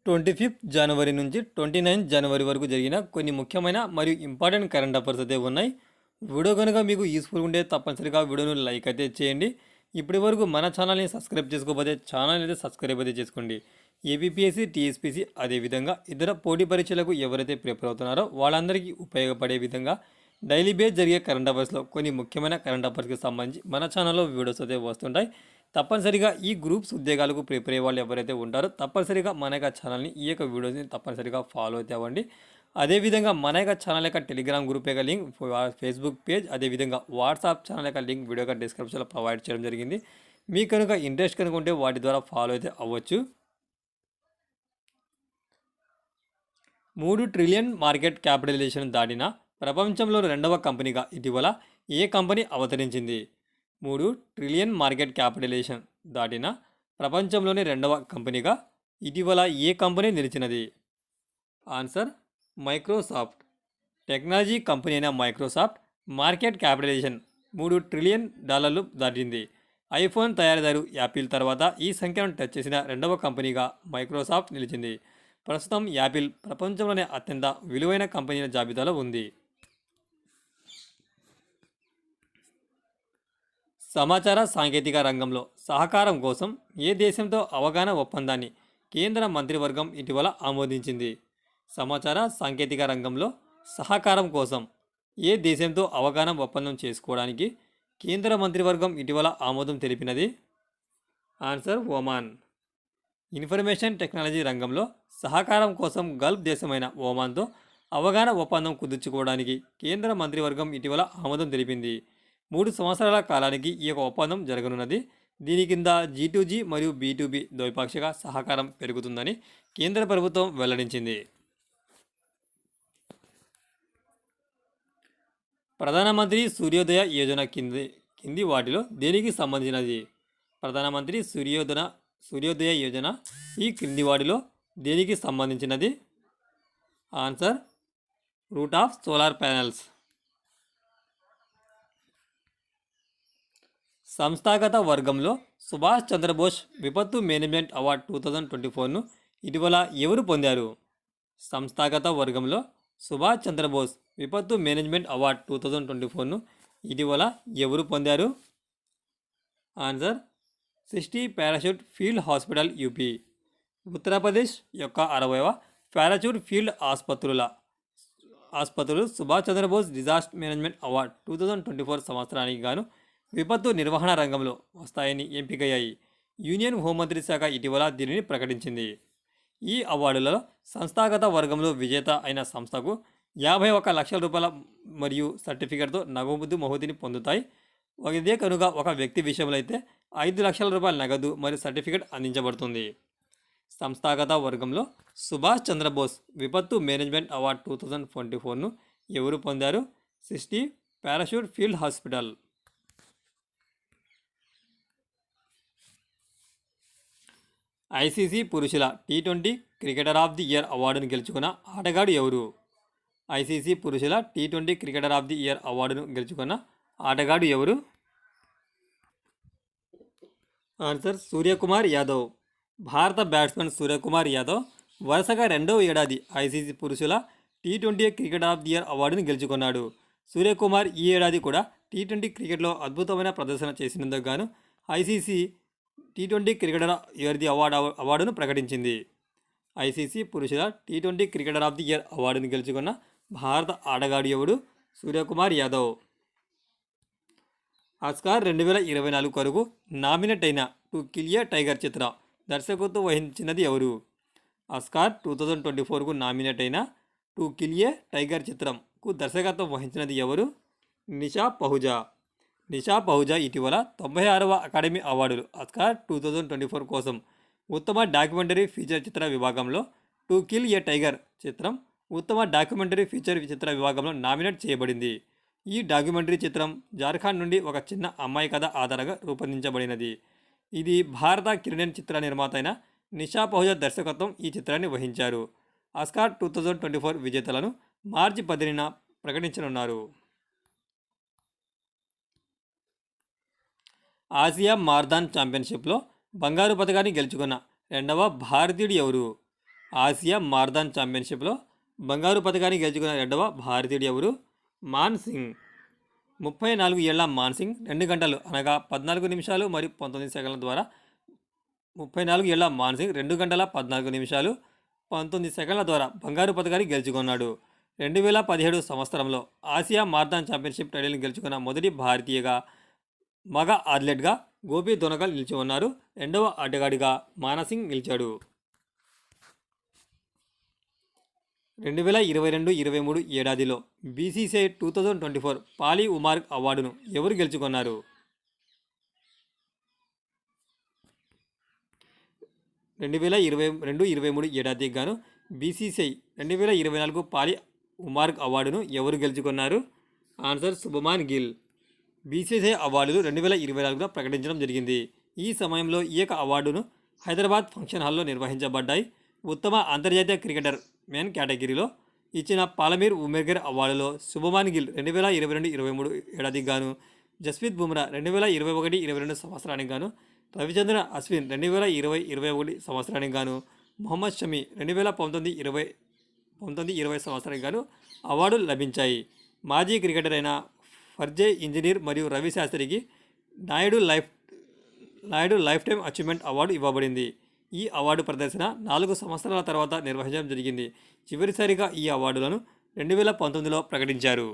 25th జనవరి నుంచి 29th జనవరి వరకు జరిగిన కొన్ని ముఖ్యమైన మరియు ఇంపార్టెంట్ కరెంట్ అఫైర్స్ అయితే ఉన్నాయి. వీడియో కనుక మీకు యూస్ఫుల్ ఉంటే తప్పనిసరిగా వీడియోను లైక్ అయితే చేయండి. ఇప్పటి వరకు మన ఛానల్ని సబ్స్క్రైబ్ చేసుకోకపోతే ఛానల్ అయితే సబ్స్క్రైబ్ అయితే చేసుకోండి. ఏపీపీఎస్సీ, టీఎస్పీసీ అదేవిధంగా ఇతర పోటీ పరీక్షలకు ఎవరైతే ప్రిపేర్ అవుతున్నారో వాళ్ళందరికీ ఉపయోగపడే విధంగా డైలీ బేస్ జరిగే కరెంట్ అఫైర్స్లో కొన్ని ముఖ్యమైన కరెంట్ అఫైర్స్కి సంబంధించి మన ఛానల్లో వీడియోస్ అయితే వస్తుంటాయి. తప్పనిసరిగా ఈ గ్రూప్స్ ఉద్యోగాలకు ప్రిపేర్ అయ్యే వాళ్ళు ఎవరైతే ఉంటారో తప్పనిసరిగా మన యొక్క ఛానల్ని ఈ యొక్క వీడియోస్ని తప్పనిసరిగా ఫాలో అయితే అవ్వండి. అదేవిధంగా మన యొక్క ఛానల్ యొక్క టెలిగ్రామ్ గ్రూప్ యొక్క లింక్, ఫేస్బుక్ పేజ్, అదేవిధంగా వాట్సాప్ ఛానల్ యొక్క లింక్ వీడియో యొక్క డిస్క్రిప్షన్లో ప్రొవైడ్ చేయడం జరిగింది. మీకు కనుక ఇంట్రెస్ట్ కనుక ఉంటే వాటి ద్వారా ఫాలో అయితే అవ్వచ్చు. 3 ట్రిలియన్ మార్కెట్ క్యాపిటలైజేషన్ దాటిన ప్రపంచంలోని రెండవ కంపెనీగా ఇటీవల ఏ కంపెనీ అవతరించింది? 3 ట్రిలియన్ మార్కెట్ క్యాపిటలైజేషన్ దాటిన ప్రపంచంలోని రెండవ కంపెనీగా ఇటీవల ఏ కంపెనీ నిలిచినది? Answer Microsoft. టెక్నాలజీ కంపెనీ అయిన మైక్రోసాఫ్ట్ మార్కెట్ క్యాపిటలైజేషన్ $3 ట్రిలియన్ దాటింది. ఐఫోన్ తయారీదారు యాపిల్ తర్వాత ఈ సంఖ్యను టచ్ చేసిన రెండవ కంపెనీగా మైక్రోసాఫ్ట్ నిలిచింది. ప్రస్తుతం యాపిల్ ప్రపంచంలోనే అత్యంత విలువైన కంపెనీల జాబితాలో ఉంది. సమాచార సాంకేతిక రంగంలో సహకారం కోసం ఏ దేశంతో అవగాహన ఒప్పందాన్ని కేంద్ర మంత్రివర్గం ఇటీవల ఆమోదించింది? సమాచార సాంకేతిక రంగంలో సహకారం కోసం ఏ దేశంతో అవగాహన ఒప్పందం చేసుకోవడానికి కేంద్ర మంత్రివర్గం ఇటీవల ఆమోదం తెలిపినది? Answer Oman. ఇన్ఫర్మేషన్ టెక్నాలజీ రంగంలో సహకారం కోసం గల్ఫ్ దేశమైన ఒమాన్తో అవగాహన ఒప్పందం కుదుర్చుకోవడానికి కేంద్ర మంత్రివర్గం ఇటీవల ఆమోదం తెలిపింది. 3 సంవత్సరాల కాలానికి ఈ యొక్క ఒప్పందం జరగనున్నది. దీని కింద G2G మరియు B2B ద్వైపాక్షిక సహకారం పెరుగుతుందని కేంద్ర ప్రభుత్వం వెల్లడించింది. ప్రధానమంత్రి సూర్యోదయ యోజన కింది వాటిలో దేనికి సంబంధించినది? ప్రధానమంత్రి సూర్యోదయ యోజన ఈ క్రింది వాటిలో దేనికి సంబంధించినది? Answer root of solar panels. సంస్థాగత వర్గంలో సుభాష్ చంద్రబోస్ విపత్తు మేనేజ్మెంట్ అవార్డు 2024ను ఇటీవల ఎవరు పొందారు? సంస్థాగత వర్గంలో సుభాష్ చంద్రబోస్ విపత్తు మేనేజ్మెంట్ అవార్డు 2024ను ఇటీవల ఎవరు పొందారు? Answer 60 parachute field hospital UP. Uttar Pradesh యొక్క 60వ పారాషూట్ ఫీల్డ్ ఆసుపత్రులు Subhash Chandra Bose disaster management award 2024 సంవత్సరానికి గాను విపత్తు నిర్వహణ రంగంలో వస్తాయని ఎంపికయ్యాయి. యూనియన్ హోంమంత్రి శాఖ ఇటీవల దీనిని ప్రకటించింది. ఈ అవార్డులలో సంస్థాగత వర్గంలో విజేత అయిన సంస్థకు 51 లక్షల రూపాయల మరియు సర్టిఫికెట్తో నగదు బహుమతిని పొందుతాయి. ఇదే కనుక ఒక వ్యక్తి విషయంలో అయితే 5 లక్షల రూపాయల నగదు మరియు సర్టిఫికెట్ అందించబడుతుంది. సంస్థాగత వర్గంలో సుభాష్ చంద్రబోస్ విపత్తు మేనేజ్మెంట్ అవార్డు 2024ను ఎవరు పొందారు? 60 పారాషూట్ ఫీల్డ్ హాస్పిటల్. ఐసీసీ పురుషుల T20 cricketer of the year అవార్డును గెలుచుకున్న ఆటగాడు ఎవరు? ఐసీసీ పురుషుల T20 cricketer of the year అవార్డును గెలుచుకున్న ఆటగాడు ఎవరు? ఆన్సర్ సూర్యకుమార్ యాదవ్. భారత బ్యాట్స్మెన్ సూర్యకుమార్ యాదవ్ వరుసగా 2వ ఏడాది ఐసీసీ పురుషుల T20 cricketer of the year అవార్డును గెలుచుకున్నాడు. సూర్యకుమార్ ఈ ఏడాది కూడా T20 క్రికెట్లో అద్భుతమైన ప్రదర్శన చేసినందుకు గాను ICC T20 cricketer year the అవార్డును ప్రకటించింది. ఐసీసీ పురుషుల T20 cricketer of the year అవార్డును గెలుచుకున్న భారత ఆటగాడు ఎవడు? సూర్యకుమార్ యాదవ్. ఆస్కార్ 2024 కొరకు నామినేట్ అయిన టు కిల్ ఎ టైగర్ చిత్ర దర్శకత్వం వహించినది ఎవరు? ఆస్కార్ 2024కు నామినేట్ అయిన టు కిల్ ఎ టైగర్ చిత్రంకు దర్శకత్వం వహించినది ఎవరు? నిషా పహుజా ఇటీవల 96వ అకాడమీ అవార్డులు ఆస్కార్ 2024 కోసం ఉత్తమ డాక్యుమెంటరీ ఫీచర్ చిత్ర విభాగంలో టు కిల్ ఎ టైగర్ చిత్రం ఉత్తమ డాక్యుమెంటరీ ఫీచర్ చిత్ర విభాగంలో నామినేట్ చేయబడింది. ఈ డాక్యుమెంటరీ చిత్రం జార్ఖండ్ నుండి ఒక చిన్న అమ్మాయి కథ ఆధారంగా రూపొందించబడినది. ఇది భారత కిరణ్ చిత్ర నిర్మాత అయిన నిషా పహుజా దర్శకత్వం ఈ చిత్రాన్ని వహించారు. ఆస్కార్ 2024 విజేతలను మార్చి 10న ప్రకటించనున్నారు. ఆసియా మారథాన్ ఛాంపియన్షిప్లో బంగారు పతకాన్ని గెలుచుకున్న రెండవ భారతీయుడు ఎవరు? ఆసియా మారథాన్ ఛాంపియన్షిప్లో బంగారు పథకాన్ని గెలుచుకున్న రెండవ భారతీయుడు ఎవరు? మాన్ సింగ్. 34 ఏళ్ల మాన్ సింగ్ 2 గంటలు అనగా 14 నిమిషాలు మరియు 19 సెకండ్ల ద్వారా 34 ఏళ్ల మాన్ సింగ్ 2 గంటల 14 నిమిషాలు 19 సెకండ్ల ద్వారా బంగారు పథకాన్ని గెలుచుకున్నాడు. 2017 సంవత్సరంలో ఆసియా మారథాన్ ఛాంపియన్షిప్ టైటిల్ని గెలుచుకున్న మొదటి భారతీయగా మగ అథ్లెట్గా గోపి దొనకల్ నిలిచి ఉన్నారు. రెండవ ఆటగాడిగా మానసింగ్ నిలిచాడు. 2022-23 ఏడాదిలో బీసీసీఐ 2024 పాలీ ఉమార్ అవార్డును ఎవరు గెలుచుకున్నారు? 2022-23 ఏడాదికి గాను బీసీసీఐ 2024 పాలీ ఉమార్ అవార్డును ఎవరు గెలుచుకున్నారు? ఆన్సర్ శుభమాన్ గిల్. బీసీసీఐ అవార్డులు 2024లో ప్రకటించడం జరిగింది. ఈ సమయంలో ఈ యొక్క అవార్డును హైదరాబాద్ ఫంక్షన్ హాల్లో నిర్వహించబడ్డాయి. ఉత్తమ అంతర్జాతీయ క్రికెటర్ మెన్ కేటగిరీలో ఇచ్చిన పాలమీర్ ఉమెర్గర్ అవార్డులో శుభమాన్ గిల్ 2022-23 ఏడాదికి గాను, జస్ప్రీత్ బుమ్రా 2021-22 సంవత్సరానికి గాను, రవిచంద్రన్ అశ్విన్ 2020-21 సంవత్సరానికి గాను, మొహమ్మద్ షమి 2019-20 సంవత్సరానికి గాను అవార్డులు లభించాయి. మాజీ క్రికెటర్ అయిన ఫర్జే ఇంజనీర్ మరియు రవి శాస్త్రికి Naidu lifetime achievement award ఇవ్వబడింది. ఈ అవార్డు ప్రదర్శన 4 సంవత్సరాల తర్వాత నిర్వహించడం జరిగింది. చివరిసారిగా ఈ అవార్డులను 2019లో ప్రకటించారు.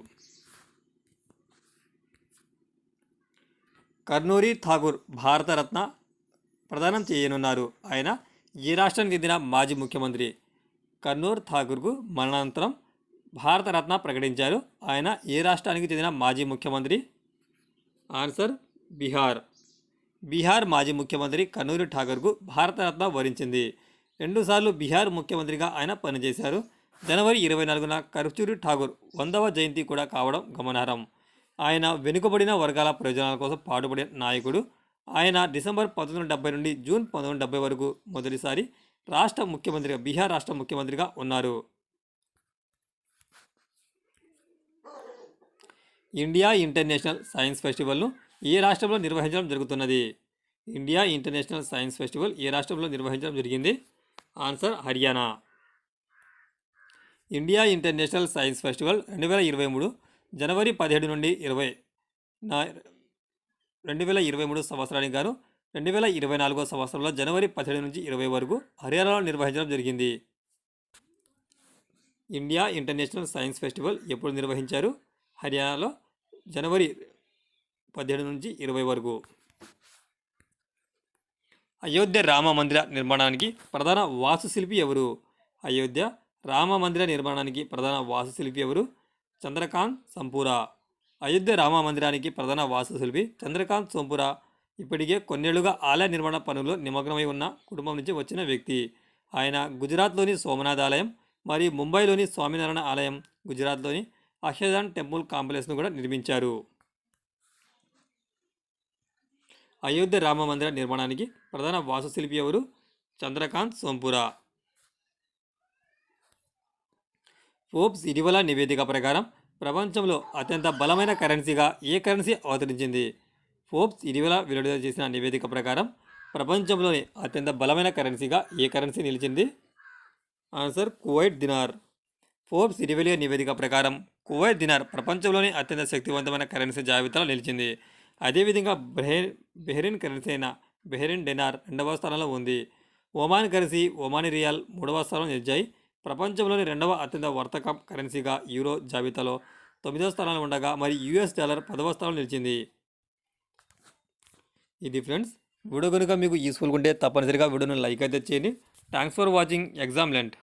కర్నూరి ఠాగూర్ భారతరత్న ప్రదానం చేయనున్నారు. ఆయన ఏ రాష్ట్రానికి చెందిన మాజీ ముఖ్యమంత్రి? కర్నూర్ ఠాగూర్కు మరణానంతరం భారతరత్న ప్రకటించారు. ఆయన ఏ రాష్ట్రానికి చెందిన మాజీ ముఖ్యమంత్రి? ఆన్సర్ బీహార్. బీహార్ మాజీ ముఖ్యమంత్రి కర్నూరి ఠాగూర్కు భారతరత్న వరించింది. 2 సార్లు బీహార్ ముఖ్యమంత్రిగా ఆయన పనిచేశారు. జనవరి 24న కర్పూరి ఠాగూర్ 100వ జయంతి కూడా కావడం గమనార్హం. ఆయన వెనుకబడిన వర్గాల ప్రయోజనాల కోసం పాటుపడిన నాయకుడు. ఆయన డిసెంబర్ 1970 నుండి జూన్ 1970 వరకు మొదటిసారి బీహార్ రాష్ట్ర ముఖ్యమంత్రిగా ఉన్నారు. ఇండియా ఇంటర్నేషనల్ సైన్స్ ఫెస్టివల్ను ఏ రాష్ట్రంలో నిర్వహించడం జరుగుతున్నది? ఇండియా ఇంటర్నేషనల్ సైన్స్ ఫెస్టివల్ ఏ రాష్ట్రంలో నిర్వహించడం జరిగింది? Answer Haryana. India international science festival 2023 జనవరి 17 నుండి 2023 సంవత్సరానికి గాను 2024 సంవత్సరంలో జనవరి 17 నుంచి 20 వరకు హర్యానాలో నిర్వహించడం జరిగింది. ఇండియా ఇంటర్నేషనల్ సైన్స్ ఫెస్టివల్ ఎప్పుడు నిర్వహించారు? హర్యానాలో జనవరి 17 నుంచి 20 వరకు. అయోధ్య రామ మందిర నిర్మాణానికి ప్రధాన వాస్తుశిల్పి ఎవరు? అయోధ్య రామ మందిర నిర్మాణానికి ప్రధాన వాస్తుశిల్పి ఎవరు? చంద్రకాంత్ సంపూరా. అయోధ్య రామ మందిరానికి ప్రధాన వాస్తుశిల్పి చంద్రకాంత్ సోంపురా. ఇప్పటికే కొన్నేళ్లుగా ఆలయ నిర్మాణ పనుల్లో నిమగ్నమై ఉన్న కుటుంబం నుంచి వచ్చిన వ్యక్తి. ఆయన గుజరాత్లోని సోమనాథ్ ఆలయం మరియు ముంబైలోని స్వామినారాయణ ఆలయం, గుజరాత్లోని అక్షర్ధామ్ టెంపుల్ కాంప్లెక్స్ను కూడా నిర్మించారు. అయోధ్య రామ మందిర నిర్మాణానికి ప్రధాన వాస్తుశిల్పి ఎవరు? చంద్రకాంత్ సోంపురా. ఫోర్బ్స్ ఇటీవల నివేదిక ప్రకారం ప్రపంచంలో అత్యంత బలమైన కరెన్సీగా ఏ కరెన్సీ అవతరించింది? ఫోర్బ్స్ ఇటీవల విడుదల చేసిన నివేదిక ప్రకారం ప్రపంచంలోని అత్యంత బలమైన కరెన్సీగా ఏ కరెన్సీ నిలిచింది? Answer Kuwait dinar. ఫోర్బ్స్ ఇటీవల నివేదిక ప్రకారం కువైట్ దినార్ ప్రపంచంలోని అత్యంత శక్తివంతమైన కరెన్సీ జాబితాలో నిలిచింది. అదేవిధంగా బెహ్రెయిన్ కరెన్సీ అయిన బెహ్రెయిన్ డెనార్ 2వ స్థానంలో ఉంది. ఒమాన్ కరెన్సీ, ఒమానీ రియాల్ 3వ స్థానంలో నిలిచాయి. ప్రపంచంలోని 2వ అత్యంత వర్తక కరెన్సీగా యూరో జాబితాలో 9వ స్థానంలో ఉండగా మరి యూఎస్ డాలర్ 10వ స్థానంలో నిలిచింది. ఇది ఫ్రెండ్స్, వీడియో కనుక మీకు యూస్ఫుల్గా ఉంటే తప్పనిసరిగా వీడియోను లైక్ అయితే చేయండి. Thanks for watching exam Lent.